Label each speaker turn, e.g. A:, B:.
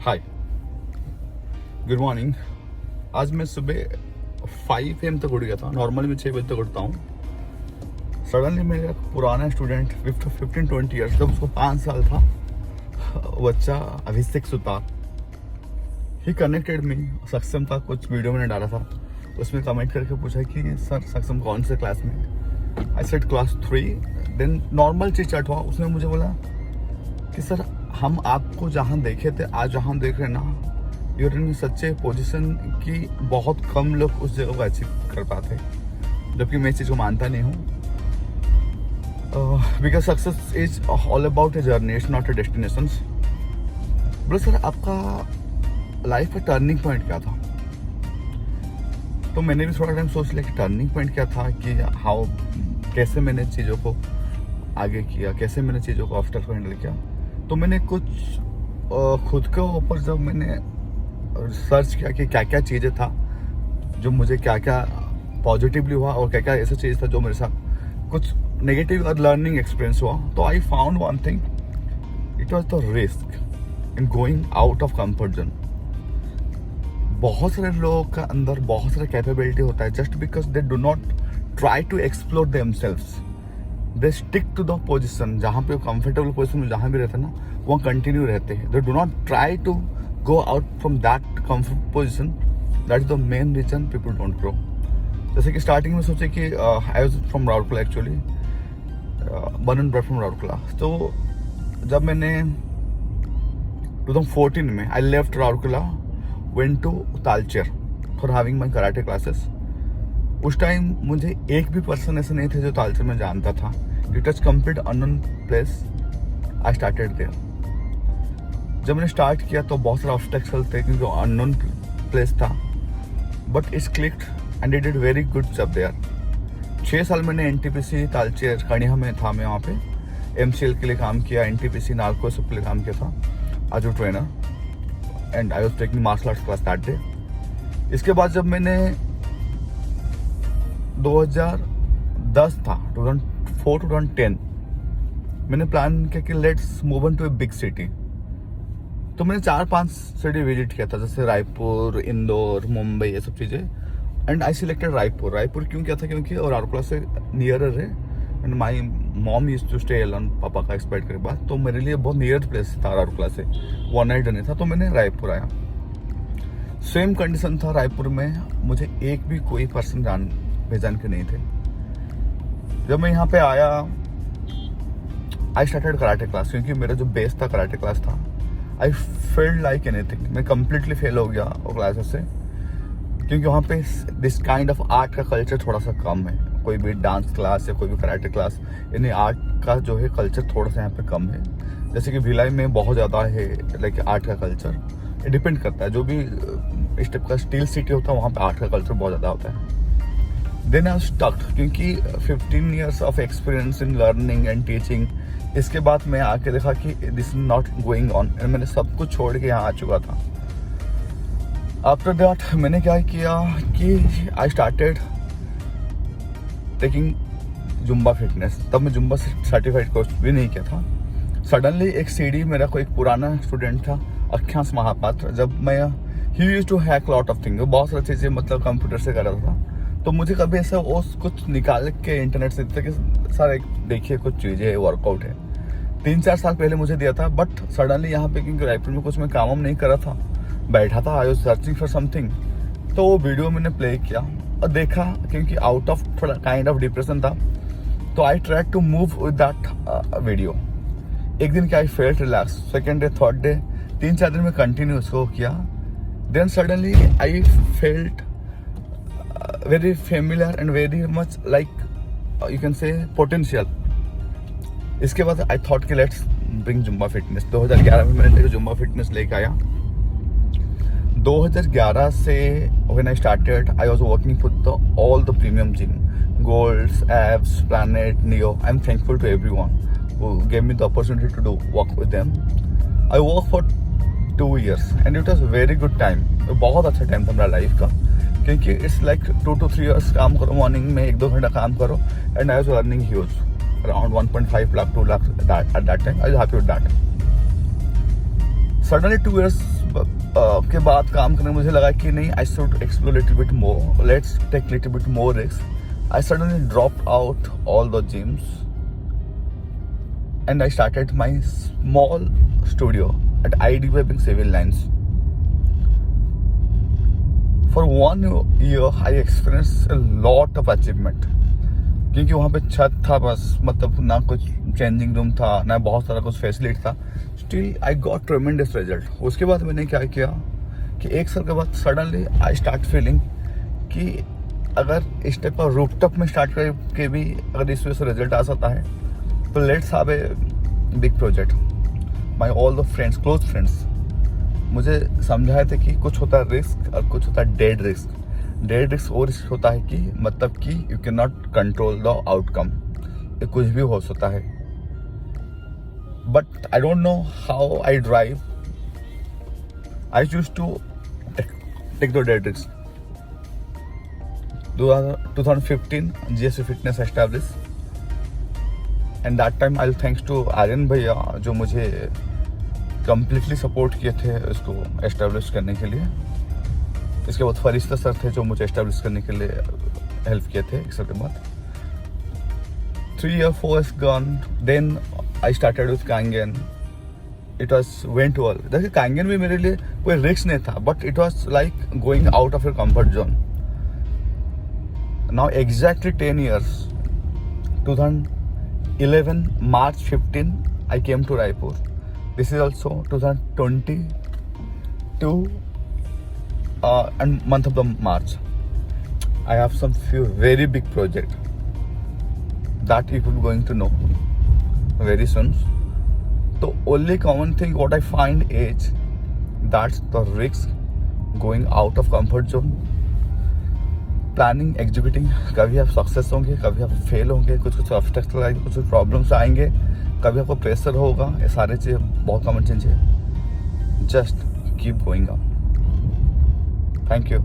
A: हाय, good morning. आज मैं सुबह 5 AM तक उठ गया था। नॉर्मली मैं 6 बजे तक उठता हूँ। सडनली मेरा पुराना स्टूडेंट 15-20 ईयर्स, जब उसको 5 साल था, बच्चा अभिषेक सुतार, ही कनेक्टेड मी। सक्षम का कुछ वीडियो मैंने डाला था, उसमें कमेंट करके पूछा कि सर सक्षम कौन से क्लास में? I said class 3। Then normal चीज चैट हुआ। उसने मुझे बोला कि सर हम आपको जहाँ देखे थे आज जहाँ देख रहे ना, यूर इन सच्चे पोजीशन कि बहुत कम लोग उस जगह को अचीव कर पाते, जबकि मैं इस चीज़ को मानता नहीं हूँ। Because success is all about a journey, it's not a destination. बोले सर आपका लाइफ का टर्निंग पॉइंट क्या था? तो मैंने भी थोड़ा टाइम सोच लिया कि टर्निंग पॉइंट क्या था, कि हाउ कैसे मैंने चीज़ों को आगे किया, कैसे मैंने चीज़ों को ऑब्स्टैकल को हैंडल किया। तो मैंने कुछ खुद के ऊपर जब मैंने सर्च किया कि क्या क्या चीज़ें था जो मुझे क्या क्या पॉजिटिवली हुआ और क्या क्या ऐसा चीज़ था जो मेरे साथ कुछ नेगेटिव और लर्निंग एक्सपीरियंस हुआ, तो I found one thing, it was the risk in going out of comfort zone. बहुत सारे लोगों का अंदर बहुत सारा कैपेबिलिटी होता है, just because they do not try to explore themselves, they stick to the position. जहाँ पे कंफर्टेबल पोजिशन में जहाँ भी रहते हैं ना, वहाँ कंटिन्यू रहते हैं। They do not try to go out from that comfort position. That is the main reason people don't grow. जैसे कि स्टार्टिंग में सोचे कि I was from Rourkela, actually born and brought from Rourkela. तो जब मैंने 2014 में I left Rourkela, went to Talcher for having my karate classes. उस टाइम मुझे एक भी पर्सन ऐसे नहीं थे जो तालचेर में जानता था। It was complete unknown place. I started there. जब मैंने स्टार्ट किया तो बहुत सारे ऑब्स्टेकल्स थे क्योंकि अननोन प्लेस था, but it's clicked and it did very good जब देयर। 6 साल मैंने NTPC तालचेर कणिया में था, मैं वहाँ पे MCL के लिए काम किया, NTPC नार्को सब के लिए काम किया था as a trainer, and I was taking martial arts class that day. इसके बाद जब मैंने 2010 था, 2004-2010 मैंने प्लान किया कि let's move on to a big city. तो मैंने 4-5 सिटी विजिट किया था, जैसे रायपुर, इंदौर, मुंबई, ये सब चीज़ें। And I selected Raipur. Raipur क्यों किया था? क्योंकि और राउरकेला से नियरर है, and my mom used to stay alone, पापा का एक्सपायर के बाद। तो मेरे लिए बहुत नियर प्लेस था राउरकेला से, 1 नाइट जर्नी था। तो मैंने रायपुर आया। सेम कंडीशन था रायपुर में, मुझे एक भी कोई पर्सन पहचान के नहीं थे। जब मैं यहाँ पे आया, आई स्टार्टेड कराटे क्लास, क्योंकि मेरा जो बेस था कराटे क्लास था। आई फेल्ड लाइक एनीथिंग, मैं कंप्लीटली फेल हो गया वो क्लासेस से, क्योंकि वहाँ पे दिस काइंड ऑफ आर्ट का कल्चर थोड़ा सा कम है। कोई भी डांस क्लास या कोई भी कराटे क्लास, यानी आर्ट का जो है कल्चर थोड़ा सा यहाँ पे कम है। जैसे कि भिलाई में बहुत ज़्यादा है लाइक आर्ट का कल्चर। डिपेंड करता है, जो भी इस टाइप का स्टील सिटी होता है वहाँ पे आर्ट का कल्चर बहुत ज़्यादा होता है। देन आई स्टक, क्योंकि 15 years of experience in learning and teaching. इसके बाद मैं आके देखा कि this is not going on, and मैंने सब कुछ छोड़ के यहाँ आ चुका था। आफ्टर दैट मैंने क्या किया कि I started taking Zumba fitness. तब मैं जुम्बा सर्टिफाइड कोच भी नहीं किया था। सडनली एक CD, मेरा कोई एक पुराना स्टूडेंट था अख्यांश महापात्र, जब मैं ही used to hack lot of thing, बहुत सारी चीज़ें मतलब कंप्यूटर से कर रहा था। तो मुझे कभी ऐसा वो कुछ निकाल के इंटरनेट से देता कि सर एक देखिए कुछ चीज़ें वर्कआउट है। 3-4 साल पहले मुझे दिया था, बट सडनली यहाँ पे क्योंकि रायपुर में कुछ मैं काम नहीं कर रहा था, बैठा था, I was searching for something. तो वो वीडियो मैंने प्ले किया और देखा, क्योंकि आउट ऑफ थोड़ा काइंड ऑफ डिप्रेशन था, तो I try to move with that video. एक दिन क्या, I felt relax, second day, third day, 3-4 दिन में कंटिन्यू उसको किया। Then suddenly I felt very familiar and very much like you can say potential. इसके बाद I thought कि let's bring जुम्बा फिटनेस। 2011 में मैंने जुम्बा फिटनेस लेके आया। 2011 से when I started, I was working with all the premium gym, Golds, Abs, Planet, Neo. I'm thankful to everyone who gave me the opportunity to work with them. I worked for 2 years and it was a very good time. बहुत अच्छा time था मेरा life का, क्योंकि it's like 2 to 3 years काम करो, morning में 1-2 घंटा काम करो, and I was earning huge around 1.5 lakh, 2 lakh at that time. I was happy with that. Suddenly 2 years के बाद काम करने में मुझे लगा कि नहीं, I should explore little bit more, let's take little bit more risk. I suddenly drop out all the gyms and I started my small studio at ID Webbing Civil Lines. For 1 year, I experienced a lot of achievement. क्योंकि वहाँ पे छत था बस, मतलब ना कुछ changing room था, ना बहुत सारा कुछ फैसिलिटी था. Still I got ट्रेमेंडस result. उसके बाद मैंने क्या किया कि 1 साल के बाद सडनली आई स्टार्ट फीलिंग कि अगर इस टाइप का रूफटॉप में स्टार्ट करके भी अगर इस वजह से रिजल्ट आ सकता है, तो let's have a big project. My all the friends, close friends मुझे समझाए थे कि कुछ होता है रिस्क और कुछ होता है डेड रिस्क. डेड रिस्क वो रिस्क होता है कि मतलब कि you can not control the outcome, ये कुछ भी हो सकता है. But I don't know how I drive, I choose to take the dead risk. 2015 GSV fitness establish, and that time I thanks to Aryan भैया जो मुझे कम्प्लीटली सपोर्ट किए थे इसको एस्टैब्लिश करने के लिए. इसके बाद फरिश्ता सर थे जो मुझे एस्टैब्लिश करने के लिए हेल्प किए थे. एक साल के बाद 3 years 4 years gone, then I started with Kangen. It was went well. देखिए Kangen भी मेरे लिए कोई रिस्क नहीं था, but it was like going out of your comfort zone. Now exactly 10 years, 2011 March 15 I came to Raipur. This is also 2022 and month of the March. I have some few very big projects that you will going to know very soon. The only common thing what I find is that's the risk, going out of comfort zone, planning, executing. कभी आप success होंगे, कभी आप fail होंगे, कुछ obstacle आएंगे, कुछ problems आएंगे, कभी आपको प्रेशर होगा. ये सारे चीज़ें बहुत कॉमन चीज़ है. Just keep going on. Thank you.